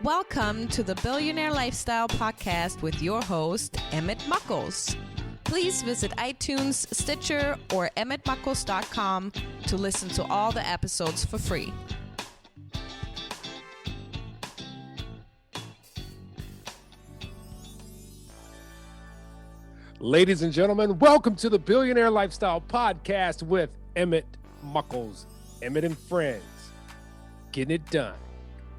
Welcome to the Billionaire Lifestyle Podcast with your host, Emmett Muckles. Please visit iTunes, Stitcher, or emmettmuckles.com to listen to all the episodes for free. Ladies and gentlemen, welcome to the Billionaire Lifestyle Podcast with Emmett Muckles. Emmett and friends, getting it done.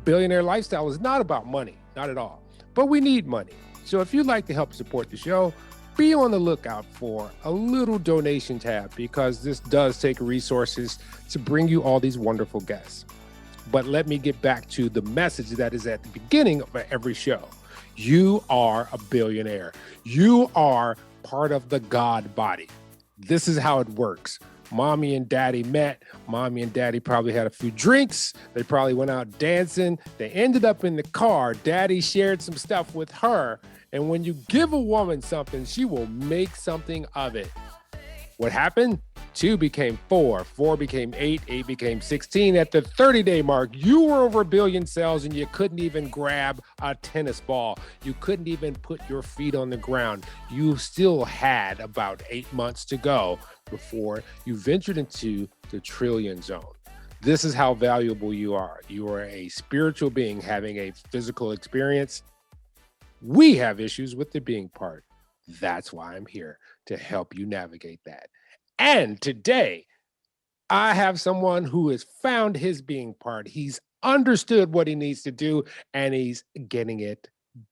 Billionaire Lifestyle is not about money, not at all, but we need money. So if you'd like to help support the show, be on the lookout for a little donation tab because this does take resources to bring you all these wonderful guests. But let me get back to the message that is at the beginning of every show. You are a billionaire. You are part of the God body. This is how it works. Mommy and daddy met. Mommy and daddy probably had a few drinks. They probably went out dancing. They ended up in the car. Daddy shared some stuff with her. And when you give a woman something, she will make something of it. What happened? 2 became 4, 4 became 8, 8 became 16. At the 30-day mark, you were over 1 billion sales and you couldn't even grab a tennis ball. You couldn't even put your feet on the ground. You still had about 8 months to go before you ventured into the trillion zone. This is how valuable you are. You are a spiritual being having a physical experience. We have issues with the being part. That's why I'm here to help you navigate that. And today, I have someone who has found his being part. He's understood what he needs to do, and he's getting it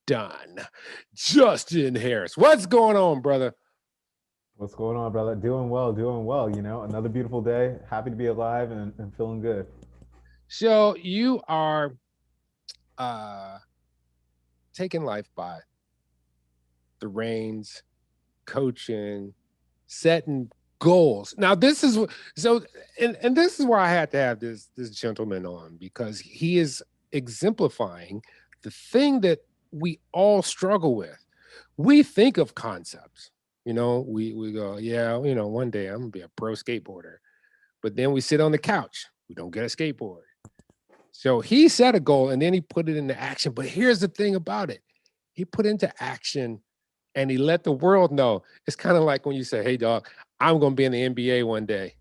done. Justin Harris, what's going on, brother? What's going on, brother? Doing well, doing well. You know, another beautiful day. Happy to be alive and feeling good. So you are taking life by the reins, coaching, setting goals. Now this is so, and this is why I had to have this gentleman on, because he is exemplifying the thing that we all struggle with. We think of concepts, we go, yeah, one day I'm gonna be a pro skateboarder, but then we sit on the couch, we don't get a skateboard. So he set a goal and then he put it into action. But here's the thing about it: he put into action and he let the world know. It's kind of like when you say, hey, dog, I'm going to be in the NBA one day.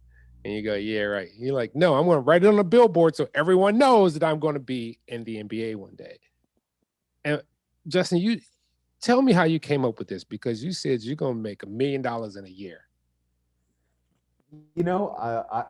And you go, yeah, right. You're like, no, I'm going to write it on a billboard so everyone knows that I'm going to be in the NBA one day. And Justin, you tell me how you came up with this, because you said you're going to make $1 million in a year. You know,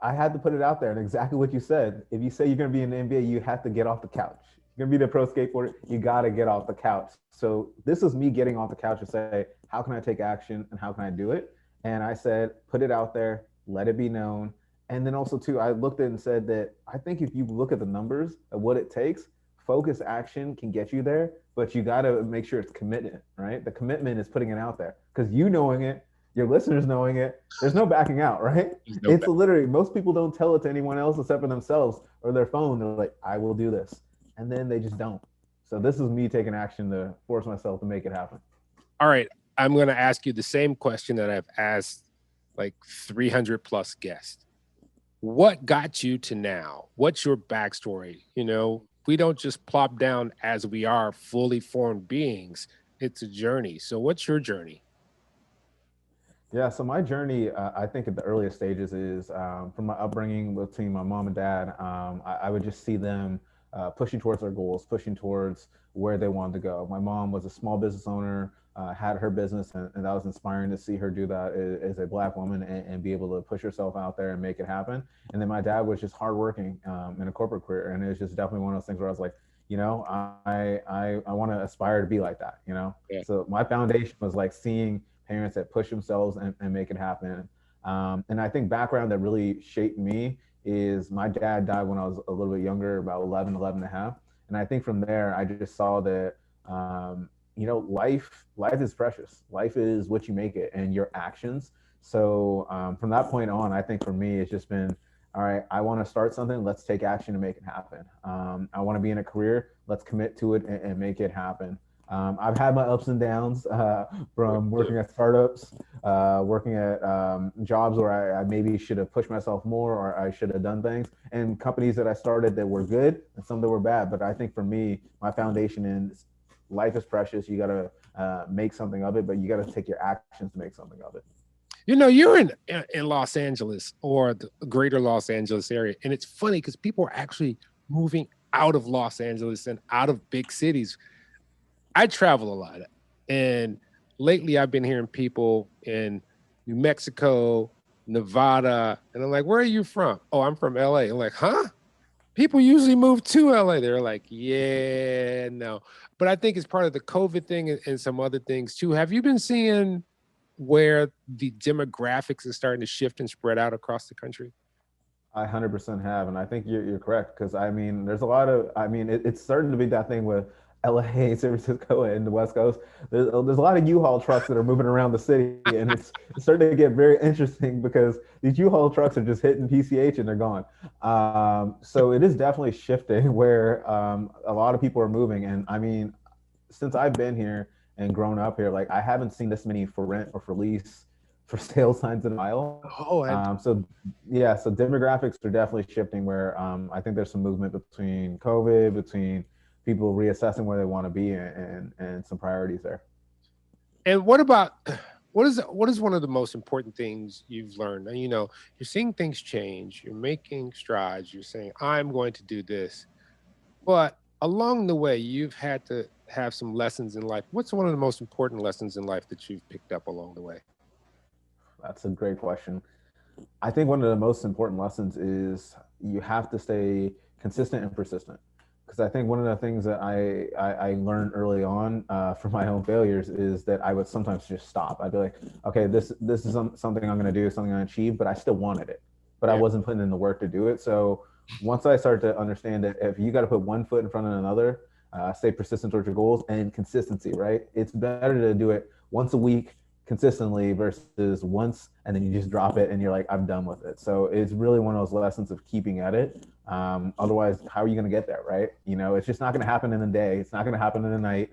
I had to put it out there, and exactly what you said. If you say you're going to be in the NBA, you have to get off the couch. You're going to be the pro skateboarder, you got to get off the couch. So this is me getting off the couch to say, how can I take action and how can I do it? And I said, put it out there, let it be known. And then also too, I looked at it and said that I think if you look at the numbers of what it takes, focused action can get you there, but you got to make sure it's commitment, right? The commitment is putting it out there, because you knowing it, your listeners knowing it, there's no backing out, right? It's literally, most people don't tell it to anyone else except for themselves or their phone. They're like, I will do this. And then they just don't. So this is me taking action to force myself to make it happen. All right. I'm going to ask you the same question that I've asked like 300 plus guests. What got you to now? What's your backstory? We don't just plop down as we are fully formed beings. It's a journey. So what's your journey? Yeah, so my journey, I think at the earliest stages is from my upbringing between my mom and dad. I would just see them pushing towards their goals, pushing towards where they wanted to go. My mom was a small business owner, had her business, and that was inspiring to see her do that as a Black woman and be able to push herself out there and make it happen. And then my dad was just hardworking in a corporate career, and it was just definitely one of those things where I was like, I want to aspire to be like that, Yeah. So my foundation was like seeing parents that push themselves and make it happen. And I think background that really shaped me is my dad died when I was a little bit younger, about 11 and a half. And I think from there, I just saw that, life is precious. Life is what you make it and your actions. So from that point on, I think for me, it's just been, all right, I want to start something. Let's take action to make it happen. I want to be in a career. Let's commit to it and make it happen. I've had my ups and downs from working at startups, working at jobs where I maybe should have pushed myself more or I should have done things, and companies that I started that were good and some that were bad. But I think for me, my foundation is life is precious. You got to make something of it, but you got to take your actions to make something of it. You know, you're in Los Angeles or the greater Los Angeles area. And it's funny because people are actually moving out of Los Angeles and out of big cities. I travel a lot. And lately I've been hearing people in New Mexico, Nevada. And I'm like, where are you from? Oh, I'm from LA. I'm like, huh? People usually move to LA. They're like, yeah, no. But I think it's part of the COVID thing and some other things too. Have you been seeing where the demographics are starting to shift and spread out across the country? I 100% have, and I think you're correct because I mean, there's a lot of, I mean, it's starting to be that thing with LA, San Francisco, and the West Coast. There's a lot of U-Haul trucks that are moving around the city, and it's starting to get very interesting because these U-Haul trucks are just hitting PCH and they're gone. So it is definitely shifting where a lot of people are moving, and I mean, since I've been here and grown up here, like I haven't seen this many for rent or for lease for sale signs in a while. Oh, So yeah, so demographics are definitely shifting where I think there's some movement between COVID, between people reassessing where they want to be and some priorities there. and what about what is one of the most important things you've learned? And, you know, you're seeing things change, you're making strides, you're saying, I'm going to do this. But along the way, you've had to have some lessons in life. What's one of the most important lessons in life that you've picked up along the way? That's a great question. I think one of the most important lessons is you have to stay consistent and persistent. Because I think one of the things that I learned early on from my own failures is that I would sometimes just stop. I'd be like, okay, this is something I'm going to do, something I'm going to achieve, but I still wanted it, but I Yeah. wasn't putting in the work to do it. So once I start to understand that if you got to put one foot in front of another, stay persistent towards your goals and consistency, right? It's better to do it once a week consistently versus once and then you just drop it and you're like, I'm done with it. So it's really one of those lessons of keeping at it. Otherwise, how are you going to get there, right? You know, it's just not going to happen in a day. It's not going to happen in a night.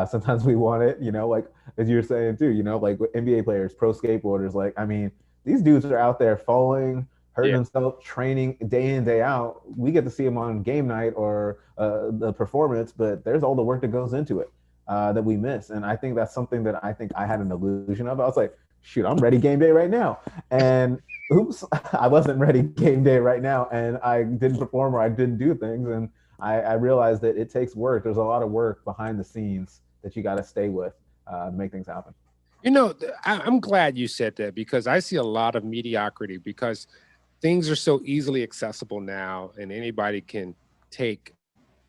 Sometimes we want it, you know, like as you were saying too, you know, like with NBA players, pro skateboarders, like, I mean, these dudes are out there falling, hurting Yeah. themselves, training day in, day out. We get to see them on game night or the performance, but there's all the work that goes into it that we miss. And I think that's something that I think I had an illusion of. I was like, shoot, I'm ready game day right now. And oops, I wasn't ready game day right now. And I didn't perform or I didn't do things. And I realized that it takes work. There's a lot of work behind the scenes that you got to stay with to make things happen. You know, I'm glad you said that because I see a lot of mediocrity because things are so easily accessible now and anybody can take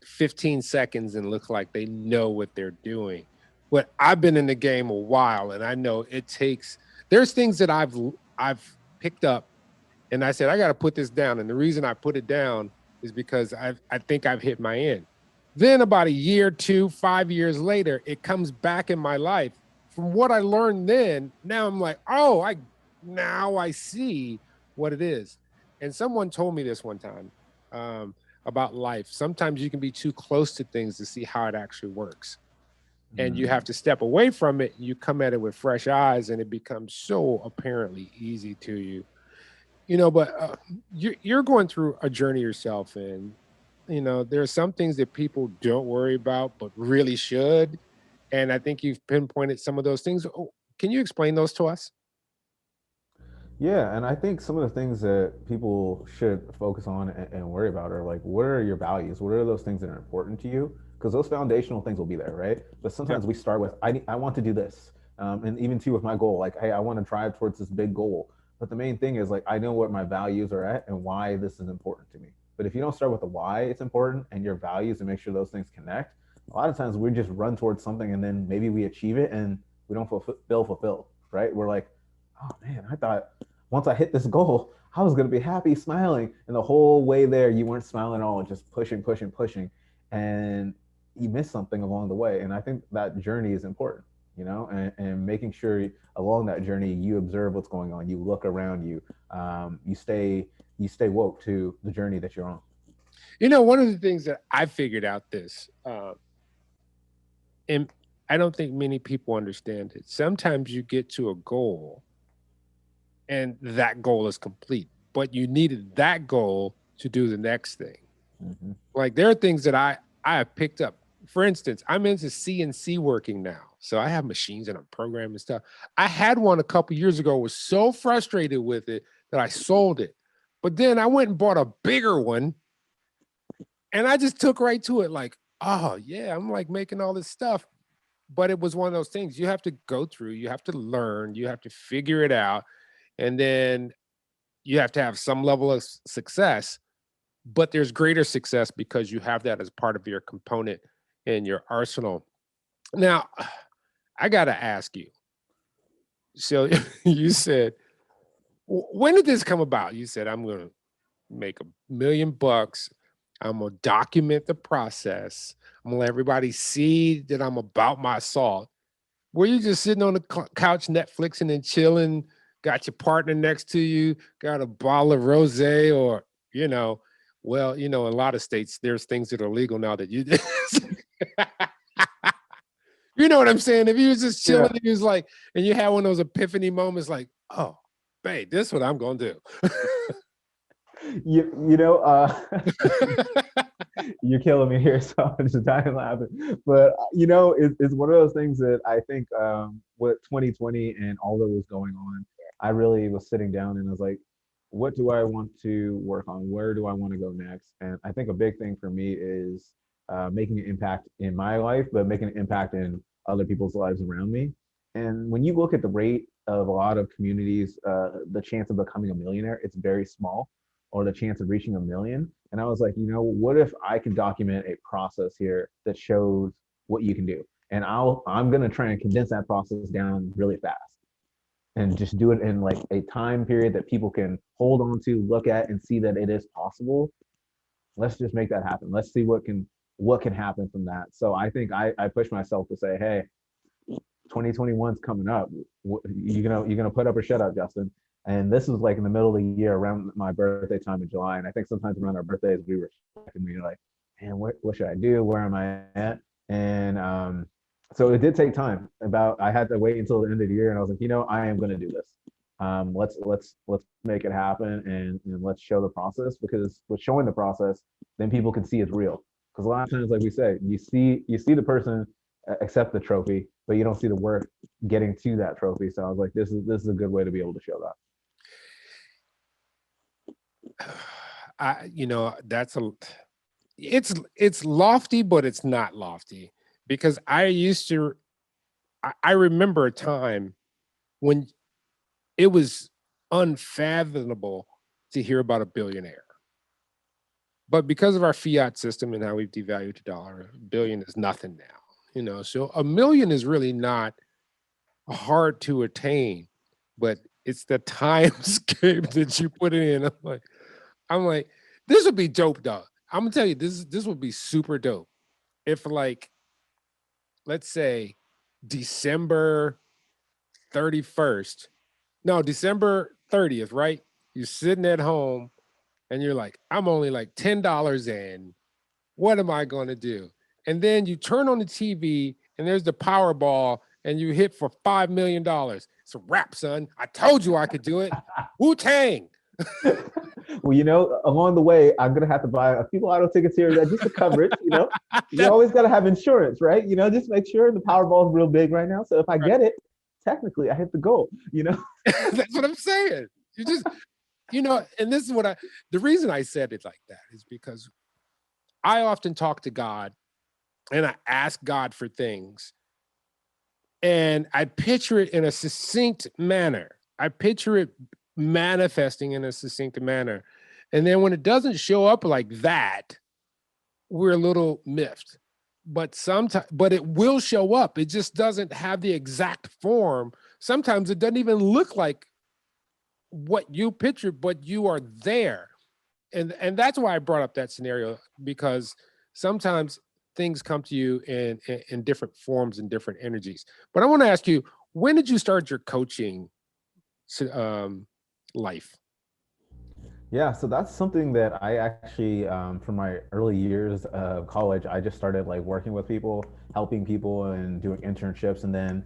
15 seconds and look like they know what they're doing. But I've been in the game a while and I know it takes there's things that I've picked up and I said I got to put this down and the reason I put it down is because I think I've hit my end. Then about a year, 2, 5 years later, it comes back in my life. From what I learned then, now I'm like, oh, now I see what it is. And someone told me this one time about life. Sometimes you can be too close to things to see how it actually works. And you have to step away from it. You come at it with fresh eyes, and it becomes so apparently easy to you. You know, but you're going through a journey yourself, and you know there are some things that people don't worry about, but really should. And I think you've pinpointed some of those things. Oh, can you explain those to us? Yeah, and I think some of the things that people should focus on and worry about are like, what are your values? What are those things that are important to you? Because those foundational things will be there, right? But Yeah. sometimes we start with, I want to do this. And even too with my goal, like, hey, I want to drive towards this big goal. But the main thing is like, I know what my values are at and why this is important to me. But if you don't start with the why it's important and your values and make sure those things connect, a lot of times we just run towards something and then maybe we achieve it and we don't feel fulfilled, right? We're like, oh man, I thought once I hit this goal, I was going to be happy, smiling. And the whole way there, you weren't smiling at all, just pushing, pushing, pushing. And you miss something along the way. And I think that journey is important, you know, and making sure along that journey, you observe what's going on, you look around you, you stay woke to the journey that you're on. You know, one of the things that I figured out this, and I don't think many people understand it. Sometimes you get to a goal and that goal is complete, but you needed that goal to do the next thing. Mhm. Like there are things that I have picked up. For instance, I'm into CNC working now. So I have machines and I'm programming stuff. I had one a couple years ago, was so frustrated with it that I sold it. But then I went and bought a bigger one and I just took right to it like, oh yeah, I'm like making all this stuff. But it was one of those things you have to go through, you have to learn, you have to figure it out. And then you have to have some level of success, but there's greater success because you have that as part of your component in your arsenal. Now, I got to ask you. So you said, when did this come about? You said, I'm going to make $1 million. I'm going to document the process. I'm going to let everybody see that I'm about my salt. Were you just sitting on the couch, Netflixing and chilling, got your partner next to you, got a bottle of rosé, or, well, in a lot of states, there's things that are legal now that you you know what I'm saying? If he was just chilling, he was like, and you had one of those epiphany moments like, oh, babe, this is what I'm going to do. You're killing me here, so I'm just dying laughing. But it's one of those things that I think with 2020 and all that was going on, I really was sitting down and I was like, what do I want to work on? Where do I want to go next? And I think a big thing for me is making an impact in my life, but making an impact in other people's lives around me. And when you look at the rate of a lot of communities, the chance of becoming a millionaire, it's very small, or the chance of reaching 1 million. And I was like, what if I can document a process here that shows what you can do? And I'm gonna try and condense that process down really fast and just do it in like a time period that people can hold on to, look at, and see that it is possible. Let's just make that happen. Let's see what can happen from that. So I think I push myself to say, hey, 2021's coming up. You're gonna put up or shut up, Justin. And this was like in the middle of the year around my birthday time in July. And I think sometimes around our birthdays, we were and we were like, man, what should I do? Where am I at? And so it did take time. I had to wait until the end of the year, and I was like, I am going to do this. Let's make it happen, and let's show the process, because with showing the process, then people can see it's real. Because a lot of times, like we say, you see the person accept the trophy, but you don't see the work getting to that trophy. So I was like, this is a good way to be able to show that. It's lofty, but it's not lofty, because I remember a time when it was unfathomable to hear about a billionaire. But because of our fiat system and how we've devalued the dollar, $1 billion is nothing now. So $1 million is really not hard to attain, but it's the timescape that you put it in. I'm like, this would be dope, though. I'm gonna tell you, this would be super dope if, like, let's say December 31st, no, December 30th, right? You're sitting at home and you're like, I'm only like $10 in. What am I going to do? And then you turn on the TV and there's the Powerball and you hit for $5 million. It's a wrap, son. I told you I could do it. Wu-Tang. Well, along the way, I'm gonna have to buy a few lotto tickets here just to cover it. You always gotta have insurance, right? Just make sure the Powerball is real big right now. So if I get it, technically I hit the goal. That's what I'm saying. You just, and this is the reason I said it like that is because I often talk to God and I ask God for things, and I picture it in a succinct manner. I picture it manifesting in a succinct manner. And then when it doesn't show up like that, we're a little miffed. But it will show up. It just doesn't have the exact form. Sometimes it doesn't even look like what you pictured, but you are there. And that's why I brought up that scenario, because sometimes things come to you in different forms and different energies. But I want to ask you, when did you start your coaching life? Yeah, so that's something that I actually, from my early years of college, I just started like working with people, helping people, and doing internships. And then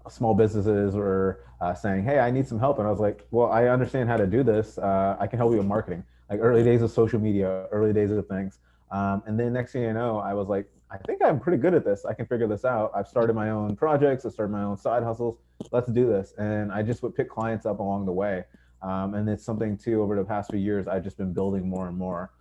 small businesses were saying, "Hey, I need some help," and I was like, "Well, I understand how to do this. I can help you with marketing." Like early days of social media, early days of things. And then next thing you know, I was like, "I think I'm pretty good at this. I can figure this out." I've started my own projects. I started my own side hustles. Let's do this. And I just would pick clients up along the way. And it's something too over the past few years I've just been building more and more,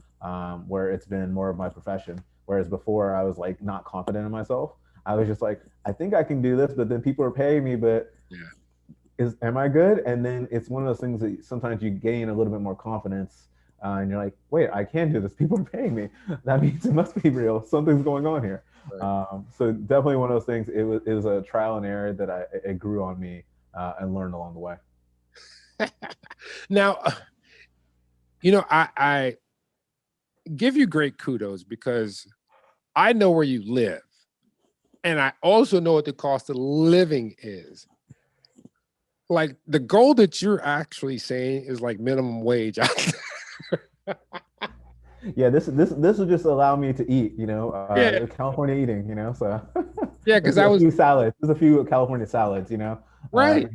where it's been more of my profession. Whereas before I was like not confident in myself. I was just like, I think I can do this, but then people are paying me, but Yeah. am I good? And then it's one of those things that sometimes you gain a little bit more confidence, and you're like, wait, I can do this. People are paying me. That means it must be real. Something's going on here. Right. So definitely one of those things. It was a trial and error that it grew on me, and learned along the way. Now, I give you great kudos because I know where you live, and I also know what the cost of living is. Like the goal that you're actually saying is like minimum wage. Yeah, this will just allow me to eat, Yeah, California eating, so yeah, there's because I a was few salads, there's a few California salads, uh, right.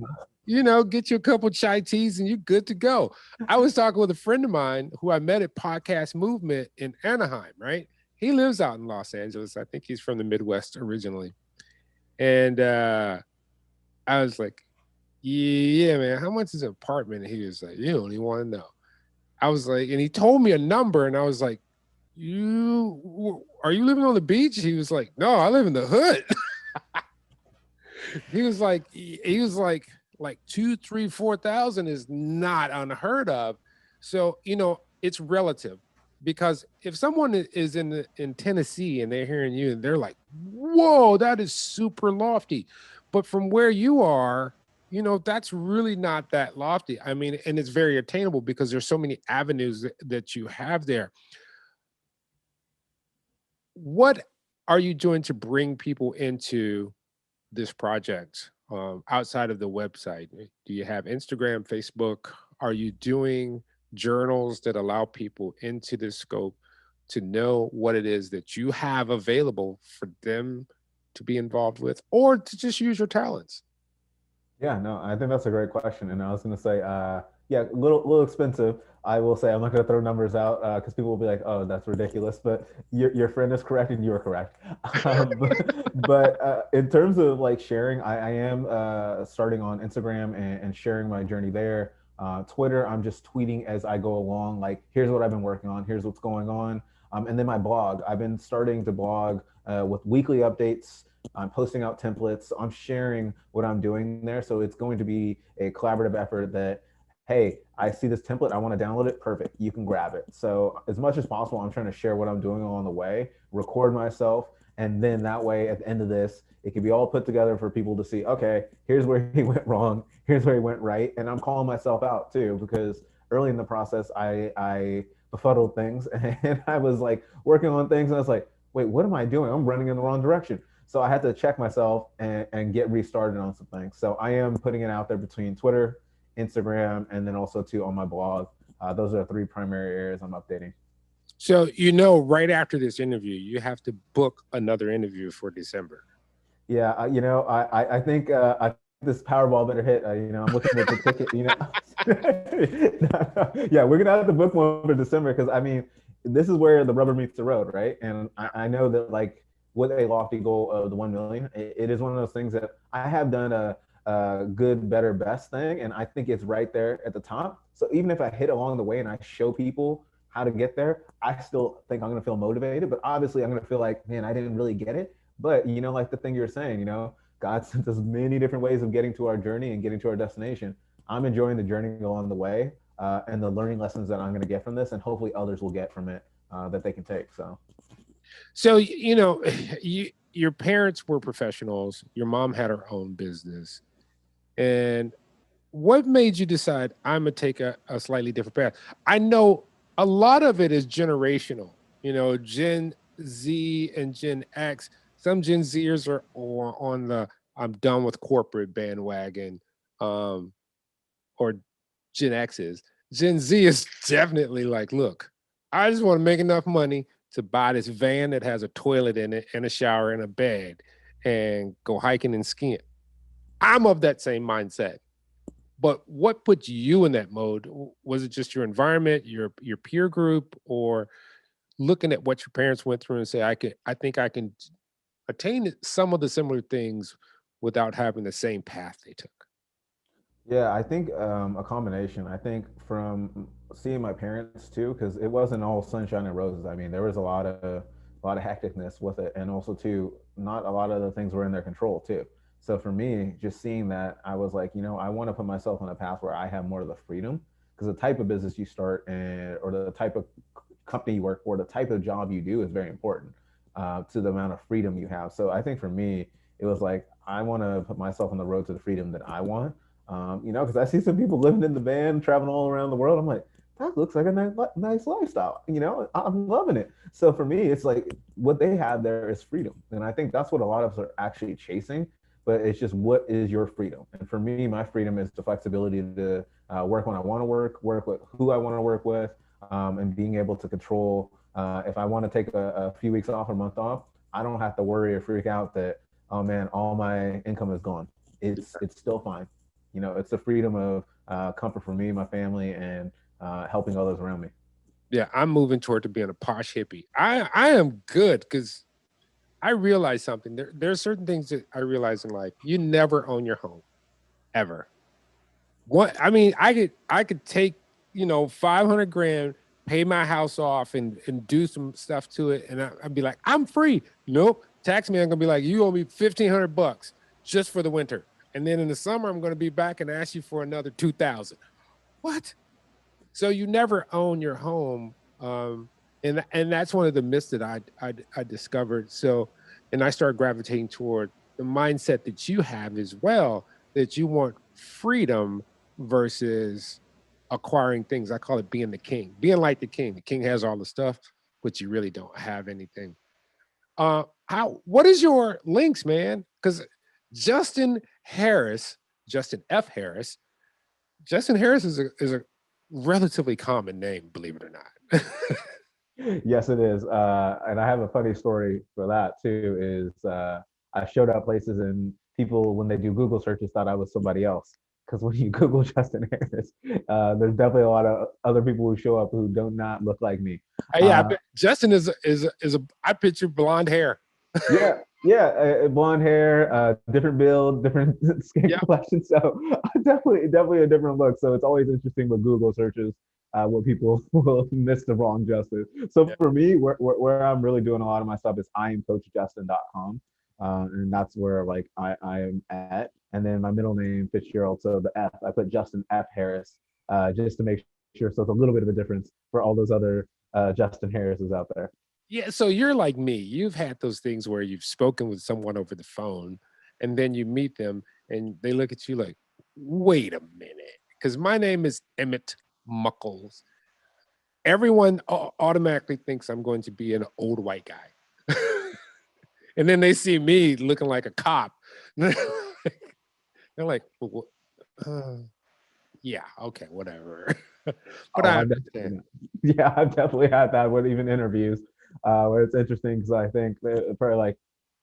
Get you a couple chai teas and you're good to go. I was talking with a friend of mine who I met at Podcast Movement in Anaheim, right? He lives out in Los Angeles. I think he's from the Midwest originally. And I was like, yeah, man, how much is an apartment? And he was like, you don't even want to know. I was like, and he told me a number, and I was like, are you living on the beach? He was like, no, I live in the hood. He was like 2, 3, 4,000 is not unheard of. So, it's relative because if someone is in Tennessee and they're hearing you and they're like, whoa, that is super lofty. But from where you are, that's really not that lofty. I mean, and it's very attainable because there's so many avenues that you have there. What are you doing to bring people into this project outside of the website? Do you have Instagram, Facebook? Are you doing journals that allow people into this scope to know what it is that you have available for them to be involved with or to just use your talents? Yeah, no, I think that's a great question. And I was going to say, yeah, little expensive. I will say I'm not going to throw numbers out because people will be like, "Oh, that's ridiculous." But your friend is correct, and you're correct. But in terms of like sharing, I am starting on Instagram and sharing my journey there. Twitter, I'm just tweeting as I go along. Like, here's what I've been working on. Here's what's going on. And then my blog. I've been starting to blog with weekly updates. I'm posting out templates. I'm sharing what I'm doing there. So it's going to be a collaborative effort that, hey, I see this template. I want to download it. Perfect. You can grab it. So as much as possible, I'm trying to share what I'm doing along the way, record myself. And then that way, at the end of this, it can be all put together for people to see, okay, here's where he went wrong. Here's where he went right. And I'm calling myself out too, because early in the process, I befuddled things and I was like working on things. And I was like, wait, what am I doing? I'm running in the wrong direction. So I had to check myself and get restarted on some things. So I am putting it out there between Twitter, Instagram, and then also too on my blog. Those are the three primary areas I'm updating. So, right after this interview, you have to book another interview for December. Yeah, I think this Powerball better hit. I'm looking at the ticket. Yeah, we're gonna have to book one for December because I mean, this is where the rubber meets the road, right? And I know that like with a lofty goal of the 1 million, it is one of those things that I have done a good, better, best thing, and I think it's right there at the top. So even if I hit along the way and I show people how to get there, I still think I'm gonna feel motivated. But obviously, I'm gonna feel like, man, I didn't really get it. But like the thing you're saying, God sent us many different ways of getting to our journey and getting to our destination. I'm enjoying the journey along the way, and the learning lessons that I'm going to get from this, and hopefully others will get from it that they can take. So, your parents were professionals. Your mom had her own business. And what made you decide I'm going to take a slightly different path? I know a lot of it is generational, Gen Z and Gen X. Some Gen Zers are on the I'm done with corporate bandwagon, or Gen X's. Gen Z is definitely like, look, I just want to make enough money to buy this van that has a toilet in it and a shower and a bed and go hiking and skiing. I'm of that same mindset. But what put you in that mode? Was it just your environment, your peer group, or looking at what your parents went through and say, I think I can attain some of the similar things without having the same path they took? Yeah, I think a combination. I think from seeing my parents too, because it wasn't all sunshine and roses. I mean, there was a lot of hecticness with it, and also too, not a lot of the things were in their control too. So for me, just seeing that, I was like, I want to put myself on a path where I have more of the freedom, because the type of business you start and or the type of company you work for, the type of job you do is very important to the amount of freedom you have. So I think for me, it was like I want to put myself on the road to the freedom that I want. Because I see some people living in the van, traveling all around the world. I'm like, that looks like a nice lifestyle. I'm loving it. So for me, it's like what they have there is freedom, and I think that's what a lot of us are actually chasing. But it's just what is your freedom? And for me, my freedom is the flexibility to work when I want to work with who I want to work with, and being able to control. If I want to take a few weeks off or a month off, I don't have to worry or freak out that, oh man, all my income is gone. It's still fine. It's the freedom of comfort for me, my family, and helping others around me. Yeah, I'm moving toward to being a posh hippie. I am good because I realize something. There are certain things that I realize in life. You never own your home, ever. What I mean, I could take 500 grand, pay my house off, and do some stuff to it, and I'd be like, I'm free. Nope, tax man gonna be like, you owe me $1,500 just for the winter, and then in the summer I'm gonna be back and ask you for another 2,000. What? So you never own your home, and that's one of the myths that I discovered. So, and I started gravitating toward the mindset that you have as well, that you want freedom versus acquiring things. I call it being the king, being like the king. The king has all the stuff, but you really don't have anything. How? What is your links, man? Because Justin Harris, Justin F. Harris, Justin Harris is a relatively common name, believe it or not. Yes, it is. And I have a funny story for that too. Is I showed up places and people, when they do Google searches, thought I was somebody else. Because when you Google Justin Harris, there's definitely a lot of other people who show up who do not look like me. Yeah, Uh, Justin is a. I picture blonde hair. yeah, yeah, blonde hair, different build, different skin Yeah, complexion. So definitely a different look. So it's always interesting with Google searches when people will miss the wrong Justin. So yeah. for me, where I'm really doing a lot of my stuff is IamCoachJustin.com. And that's where like I am at. And then my middle name Fitzgerald. So the F, I put Justin F Harris, just to make sure. So it's a little bit of a difference for all those other Justin Harrises out there. Yeah, so you're like me. You've had those things where you've spoken with someone over the phone, and then you meet them, and they look at you like, "Wait a minute," because my name is Emmett Muckles. Everyone automatically thinks I'm going to be an old white guy, and then they see me looking like a cop. They're like, "Well, uh, "Yeah, okay, whatever." But Oh, I I've understand. definitely, yeah, I've definitely had that with even interviews, where it's interesting because I think they're probably like,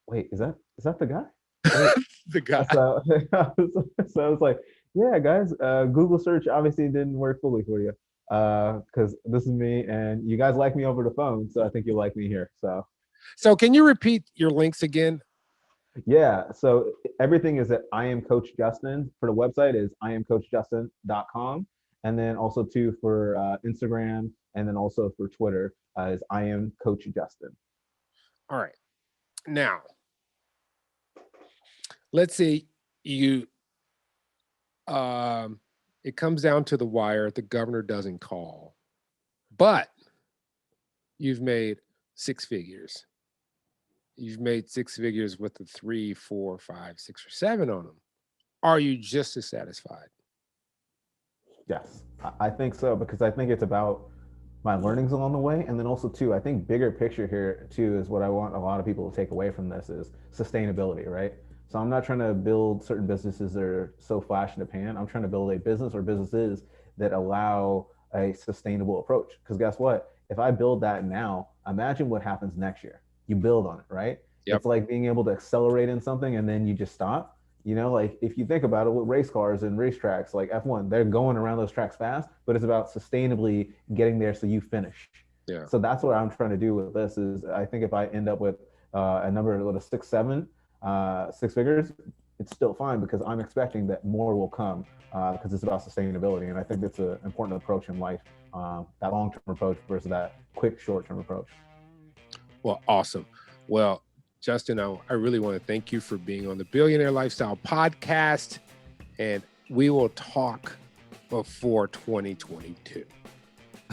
wait, is that the guy? Wait, The guy. so so it's like, yeah, guys, Google search obviously didn't work fully for you, because this is me, and you guys like me over the phone, so I think you'll like me here. So So can you repeat your links again? yeah, so everything is at I am Coach Justin. For the website is iamcoachjustin.com. And then also too for Instagram, and then also for Twitter is I am Coach Justin. All right. Now, let's say you um it comes down to the wire, the governor doesn't call, but you've made six figures. You've made six figures with the three, four, five, six, or seven on them. Are you just as satisfied? Yes, I think so, because I think it's about my learnings along the way, and then also too, I think bigger picture here too is what I want a lot of people to take away from this is sustainability, right? So I'm not trying to build certain businesses that are so flash in the pan. I'm trying to build a business or businesses that allow a sustainable approach. Because guess what? If I build that now, imagine what happens next year. You build on it, right? Yep. It's like being able to accelerate in something and then you just stop. Like if you think about it with race cars and racetracks, like F1, they're going around those tracks fast, but it's about sustainably getting there so you finish. Yeah. So that's what I'm trying to do with this is I think if I end up with a number with a 6, 7, 6 figures, it's still fine because I'm expecting that more will come because it's about sustainability. And I think it's an important approach in life, that long-term approach versus that quick short-term approach. Well, awesome. Well, Justin, I really want to thank you for being on the Billionaire Lifestyle Podcast, and we will talk before 2022.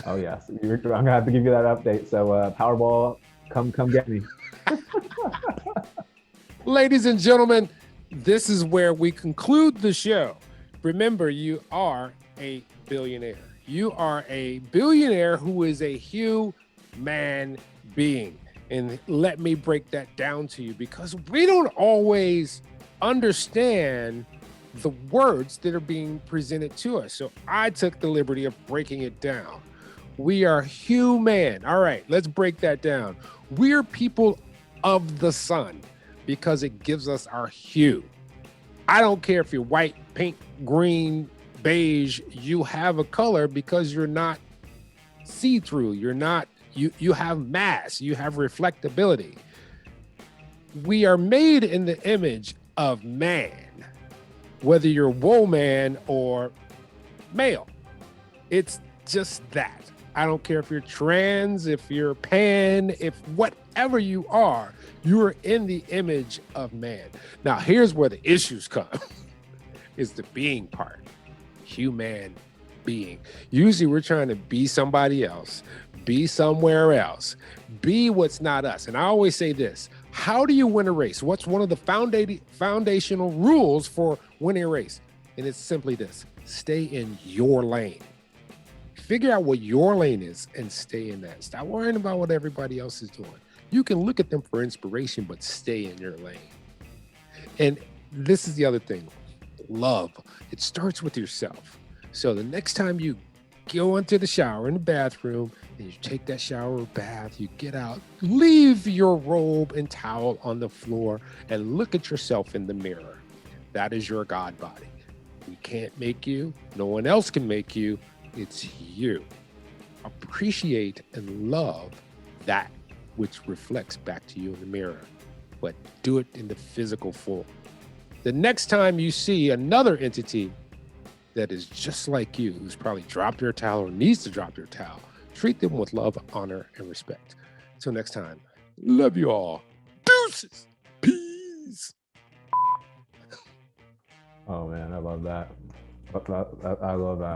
Oh yes, I'm gonna have to give you that update. So Powerball, come get me. Ladies and gentlemen, this is where we conclude the show. Remember, you are a billionaire. You are a billionaire who is a human being. And let me break that down to you because we don't always understand the words that are being presented to us. So I took the liberty of breaking it down. We are human. All right, let's break that down. We're people of the sun because it gives us our hue. I don't care if you're white, pink, green, beige, you have a color because you're not see-through. You're not, you have mass, you have reflectability. We are made in the image of man, whether you're woman or male. It's just that. I don't care if you're trans, if you're pan, if whatever you are in the image of man. Now, here's where the issues come, is the being part, human being. Usually we're trying to be somebody else, be somewhere else, be what's not us. And I always say this, how do you win a race? What's one of the foundational rules for winning a race? And it's simply this, stay in your lane. Figure out what your lane is and stay in that. Stop worrying about what everybody else is doing. You can look at them for inspiration, but stay in your lane. And this is the other thing, love. It starts with yourself. So the next time you go into the shower in the bathroom and you take that shower or bath, you get out, leave your robe and towel on the floor and look at yourself in the mirror. That is your God body. We can't make you. No one else can make you. It's you. Appreciate and love that which reflects back to you in the mirror, but do it in the physical form. The next time you see another entity that is just like you, who's probably dropped their towel or needs to drop their towel, treat them with love, honor, and respect. Until next time, love you all. Deuces. Peace. Oh man, I love that. I love that.